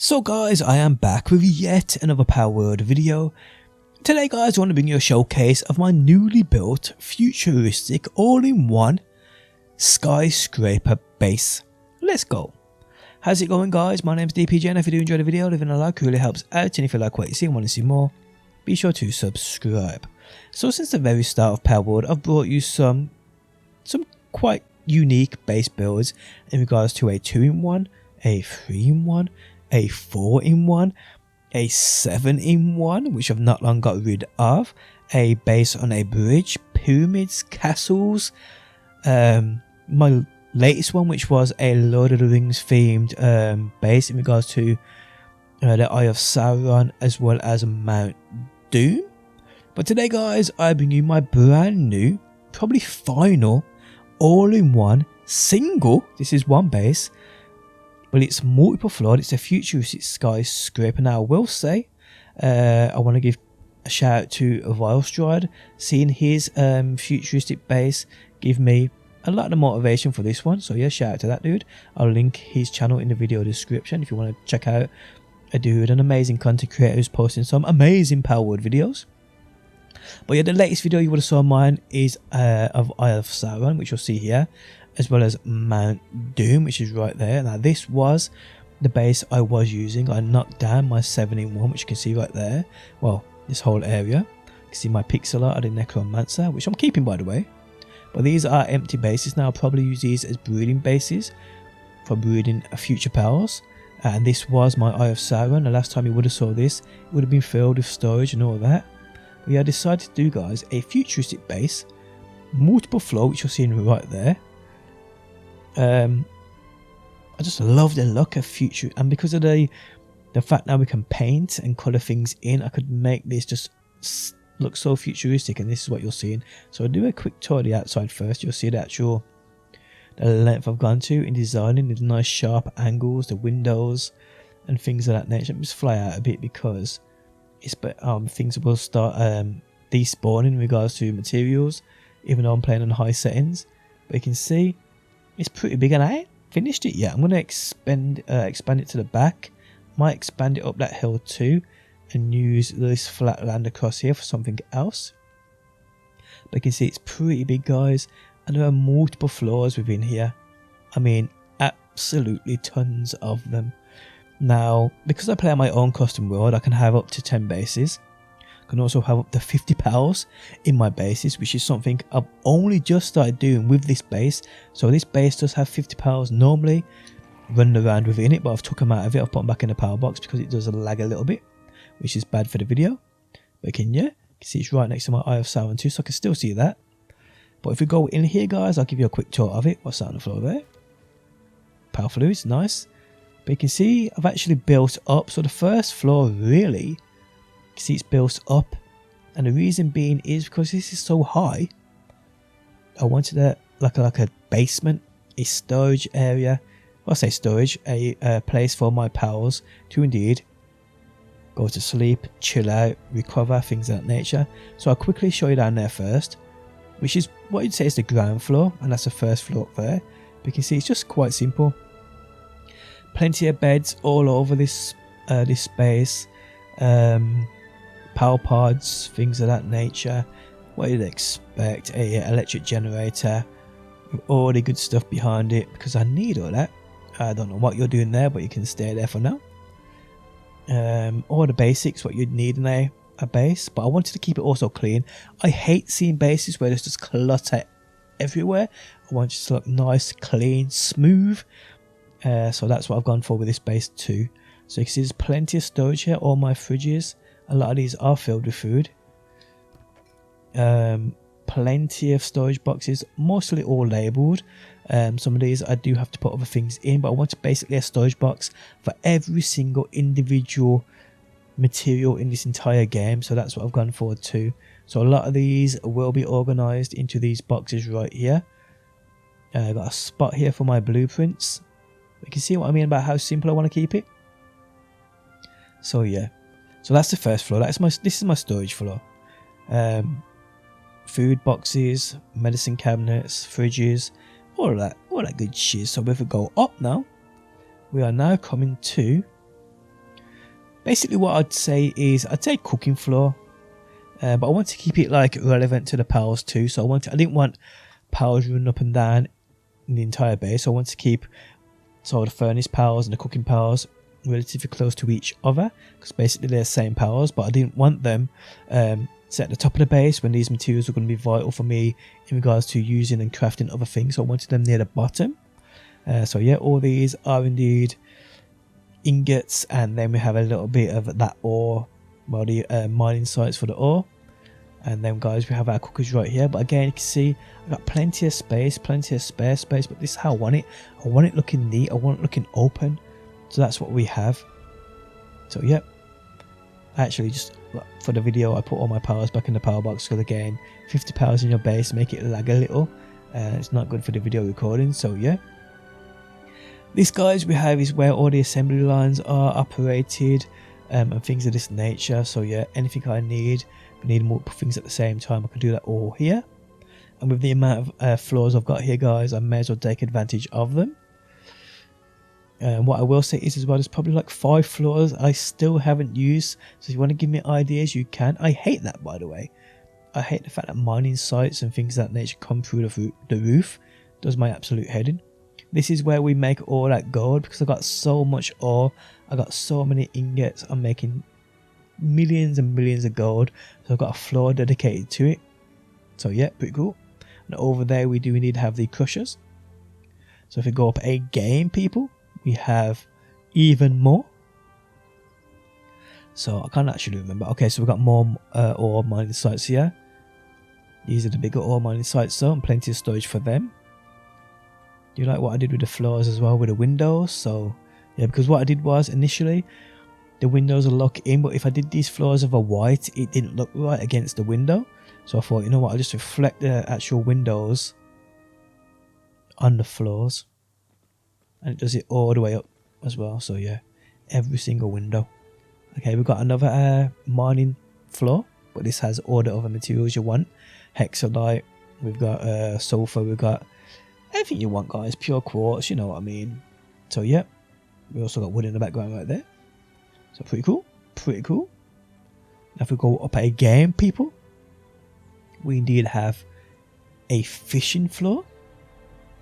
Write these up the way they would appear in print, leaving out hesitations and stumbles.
So guys, I am back with yet another Palworld video. Today guys, I want to bring you a showcase of my newly built futuristic all-in-one skyscraper base. Let's go. How's it going guys? My name's DPJ and if you do enjoy the video, leaving a like really helps out, and if you like what you see and want to see more, be sure to subscribe. So since the very start of Palworld, I've brought you some quite unique base builds in regards to a 2-in-1, a 3-in-1, a 4-in-1, a 7-in-1, which I've not long got rid of, a base on a bridge, pyramids, castles, my latest one which was a Lord of the Rings themed base in regards to the Eye of Sauron, as well as Mount Doom. But today guys, I bring you my brand new, probably final, all-in-one single, this is one base, well, it's multiple floored, it's a futuristic skyscraper. Now I will say, I want to give a shout out to Stride. Seeing his futuristic base give me a lot of motivation for this one. So yeah, shout out to that dude. I'll link his channel in the video description if you want to check out a dude, an amazing content creator who's posting some amazing Palworld videos. But yeah, the latest video you would have saw mine is of Eye of Sauron, which you'll see here, as well as Mount Doom, which is right there. Now this was the base I was using. I knocked down my 7-in-1, which you can see right there. Well, this whole area. You can see my pixel art of the Necromancer, which I'm keeping by the way. But these are empty bases now. I'll probably use these as breeding bases for breeding future powers. And this was my Eye of Sauron. The last time you would have saw this, it would have been filled with storage and all that. But yeah, I decided to do guys a futuristic base, multiple floor, which you're seeing right there. I just love the look of future, and because of the fact now we can paint and color things in, I could make this just look so futuristic, and this is what you're seeing. So I'll do a quick tour of the outside first. You'll see the length I've gone to in designing the nice sharp angles, the windows and things of that nature. Let me just fly out a bit because it's things will start despawning in regards to materials, even though I'm playing on high settings. But you can see it's pretty big, and I ain't finished it yet. I'm going to expand it to the back. Might expand it up that hill too, and use this flat land across here for something else. But you can see it's pretty big guys, and there are multiple floors within here. I mean, absolutely tons of them. Now, because I play on my own custom world, I can have up to 10 bases. I can also have up to 50 pals in my bases, which is something I've only just started doing with this base. So this base does have 50 pals normally running around within it, but I've took them out of it. I've put them back in the power box because it does lag a little bit, which is bad for the video. But you can see it's right next to my Eye of Sauron too, so I can still see that. But if we go in here guys, I'll give you a quick tour of it. What's that on the floor there? Power fluids, nice. But you can see I've actually built up. So the first floor really, you can see it's built up, and the reason being is because this is so high. I wanted a like a basement, a storage area. Well, I say storage, a place for my pals to indeed go to sleep, chill out, recover, things of that nature. So I'll quickly show you down there first, which is what you'd say is the ground floor, and that's the first floor up there. But you can see it's just quite simple. Plenty of beds all over this space, power pods, things of that nature. What you'd expect, a electric generator with all the good stuff behind it, because I need all that. I don't know what you're doing there, but you can stay there for now. All the basics, what you'd need in a base, but I wanted to keep it also clean. I hate seeing bases where there's just clutter everywhere. I want it to look nice, clean, smooth. So that's what I've gone for with this base too. So you can see there's plenty of storage here. All my fridges, a lot of these are filled with food. Plenty of storage boxes, mostly all labelled. Some of these I do have to put other things in, but I want basically a storage box for every single individual material in this entire game. So that's what I've gone for too. So a lot of these will be organised into these boxes right here. I've got a spot here for my blueprints. You can see what I mean about how simple I want to keep it. So yeah, so that's the first floor. This is my storage floor. Food boxes, medicine cabinets, fridges, all that good shit. So if we go up now, we are now coming to Basically what I'd say is, I'd say cooking floor, but I want to keep it like relevant to the pals too. So I didn't want pals running up and down in the entire base. So I want to keep the furnace pals and the cooking pals relatively close to each other, because basically they're the same pals, but I didn't want them set at the top of the base when these materials are going to be vital for me in regards to using and crafting other things. So I wanted them near the bottom. So yeah, all these are indeed ingots, and then we have a little bit of that ore, well, the mining sites for the ore. And then guys, we have our cookers right here, but again you can see I've got plenty of space, plenty of spare space, but this is how I want it. I want it looking neat, I want it looking open. So that's what we have. So yep, actually just for the video I put all my powers back in the power box, because again 50 powers in your base make it lag a little, it's not good for the video recording. So yeah, this guys we have is where all the assembly lines are operated, and things of this nature. So yeah, anything I need, if I need multiple things at the same time, I can do that all here. And with the amount of floors I've got here guys, I may as well take advantage of them. What I will say is as well, there's probably like 5 floors I still haven't used, so if you want to give me ideas you can. I hate that, by the way. I hate the fact that mining sites and things of that nature come through the roof. Does my absolute head in. This is where we make all that gold, because I got so much ore, I got so many ingots, I'm making millions and millions of gold, so I've got a floor dedicated to it. So yeah, pretty cool. And over there we do need to have the crushers. So if we go up a game, people, we have even more. So I can't actually remember. Okay, so we've got more ore mining sites here. These are the bigger ore mining sites though, and plenty of storage for them. Do you like what I did with the floors as well with the windows? So yeah, because what I did was initially the windows are locked in, but if I did these floors of a white, it didn't look right against the window. So I thought, you know what, I'll just reflect the actual windows on the floors, and it does it all the way up as well. So yeah, every single window. Okay, we've got another mining floor, but this has all the other materials you want. Hexalite, we've got sulfur, we've got everything you want guys, pure quartz, you know what I mean. So yeah, we also got wood in the background right there. So pretty cool, pretty cool. Now if we go up again, people, we indeed have a fishing floor.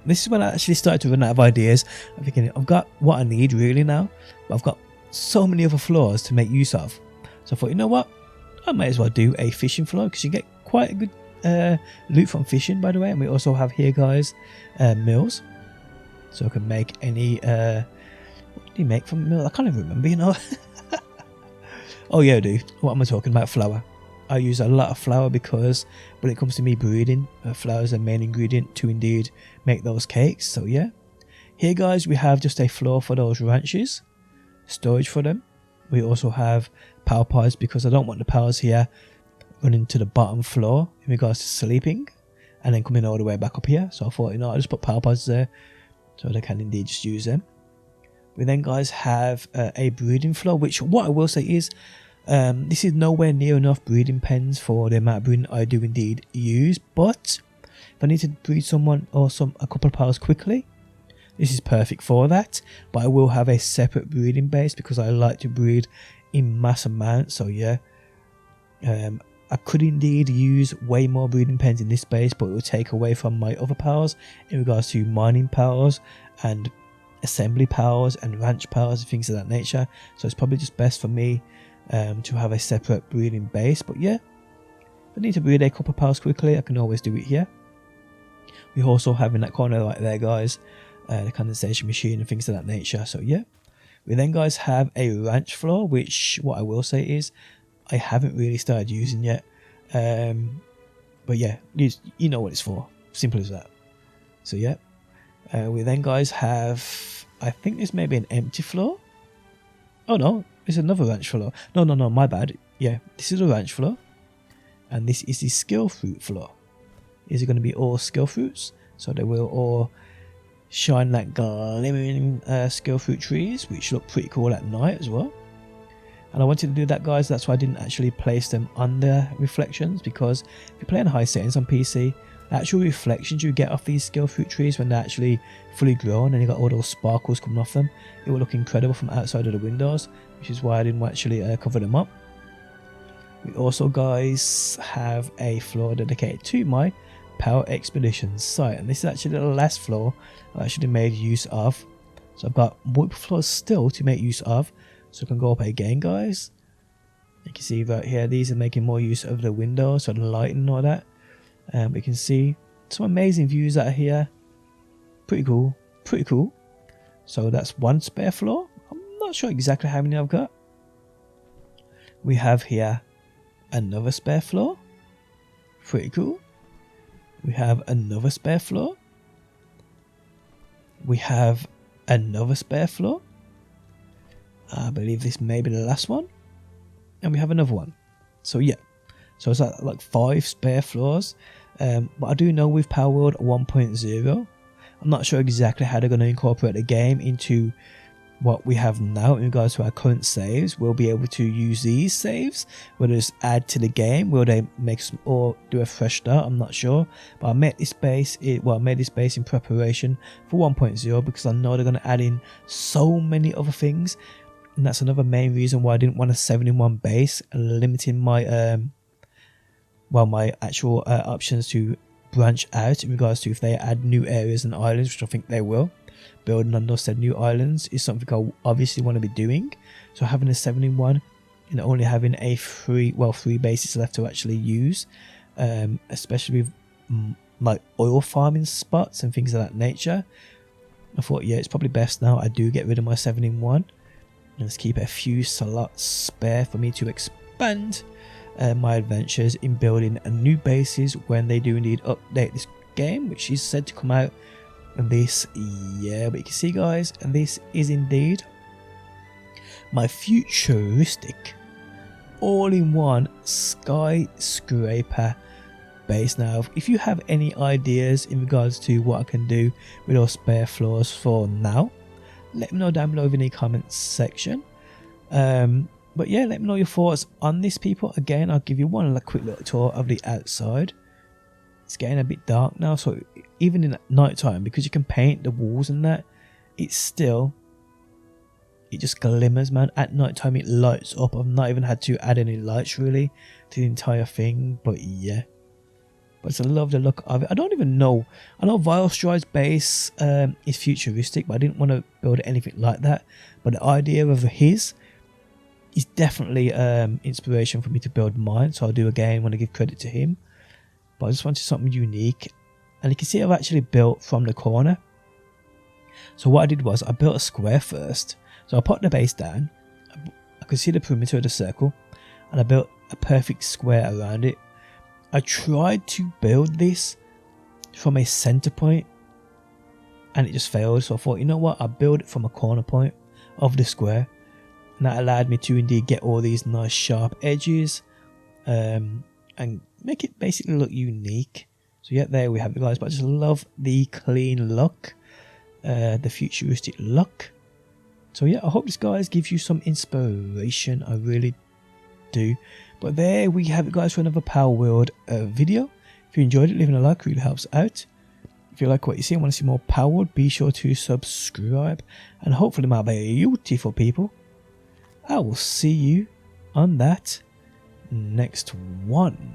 This is when I actually started to run out of ideas. I'm thinking I've got what I need really now, but I've got so many other floors to make use of. So I thought, you know what, I might as well do a fishing floor, because you get quite a good loot from fishing, by the way. And we also have here guys mills, so I can make any what do you make from mill? I can't even remember, you know. Oh yeah, dude, what am I talking about? Flour. I use a lot of flour, because when it comes to me breeding, flour is the main ingredient to indeed make those cakes. So yeah, here guys we have just a floor for those ranches, storage for them. We also have power pods, because I don't want the powers here running to the bottom floor in regards to sleeping and then coming all the way back up here. So I thought, you know, I'll just put power pods there so they can indeed just use them. We then guys have a breeding floor, which what I will say is this is nowhere near enough breeding pens for the amount of breeding I do indeed use, but if I need to breed someone or a couple of powers quickly, this is perfect for that. But I will have a separate breeding base, because I like to breed in mass amounts. So yeah, I could indeed use way more breeding pens in this base, but it would take away from my other powers in regards to mining powers and assembly powers and ranch powers and things of that nature. So it's probably just best for me to have a separate breeding base. But yeah, if I need to breed a couple of powers quickly, I can always do it here. We also have in that corner right there guys the condensation machine and things of that nature. So yeah, we then guys have a ranch floor, which what I will say is I haven't really started using yet, but yeah, you know what it's for, simple as that. So yeah, we then guys have, I think this may be an empty floor. Oh no, it's another ranch floor. No, my bad. Yeah, this is a ranch floor, and this is the skill fruit floor. These are going to be all skill fruits, so they will all shine like glimmering skill fruit trees, which look pretty cool at night as well. And I wanted to do that guys, that's why I didn't actually place them under reflections, because if you're playing high settings on PC, the actual reflections you get off these skill fruit trees when they're actually fully grown and you got all those sparkles coming off them, it will look incredible from outside of the windows. which is why I didn't actually cover them up. We also, guys, have a floor dedicated to my Power Expeditions site, and this is actually the last floor I actually made use of. So I've got multiple floors still to make use of, so I can go up again, guys. You can see right here, these are making more use of the windows, so the lighting and all that. We can see some amazing views out here. Pretty cool, pretty cool. So that's one spare floor. I'm not sure exactly how many I've got. We have here another spare floor. Pretty cool. We have another spare floor. We have another spare floor. I believe this may be the last one. And we have another one. So yeah, so it's like 5 spare floors. But I do know with Palworld 1.0, I'm not sure exactly how they're going to incorporate the game into what we have now in regards to our current saves. We'll be able to use these saves, will they just add to the game, will they make some, or do a fresh start, I'm not sure. But I made this base, I made this base in preparation for 1.0 because I know they're going to add in so many other things. And that's another main reason why I didn't want a 7-in-1 base, limiting my my actual options to branch out in regards to if they add new areas and islands, which I think they will. Building on those said new islands is something I obviously want to be doing. So having a 7-in-1 and only having a 3 bases left to actually use, especially with like oil farming spots and things of that nature, I thought, yeah, it's probably best now I do get rid of my 7-in-1. Let's keep a few slots spare for me to expand my adventures in building new bases when they do indeed update this game, which is said to come out this year. But you can see, guys, and this is indeed my futuristic all-in-one skyscraper base. Now, if you have any ideas in regards to what I can do with those spare floors for now, let me know down below in the comments section. But yeah, let me know your thoughts on this, people. Again, I'll give you one quick little tour of the outside. It's getting a bit dark now, so even in night time, because you can paint the walls and that, it just glimmers, man. At night time it lights up. I've not even had to add any lights really to the entire thing, but yeah. But I love the look of it. I don't even know. I know Vilestride's base is futuristic, but I didn't want to build anything like that. But the idea of his is definitely inspiration for me to build mine. So I'll do again when I give credit to him. But I just wanted something unique. And you can see I've actually built from the corner. So what I did was I built a square first. So I put the base down. I could see the perimeter of the circle. And I built a perfect square around it. I tried to build this from a center point and it just failed. So I thought, you know what, I'll build it from a corner point of the square. And that allowed me to indeed get all these nice sharp edges and make it basically look unique. So yeah, there we have it, guys. But I just love the clean look, the futuristic look. So yeah, I hope this, guys, gives you some inspiration. I really do. But there we have it, guys, for another Palworld video. If you enjoyed it, leaving a like really helps out. If you like what you see and want to see more Palworld, be sure to subscribe. And hopefully, my beautiful people, I will see you on that next one.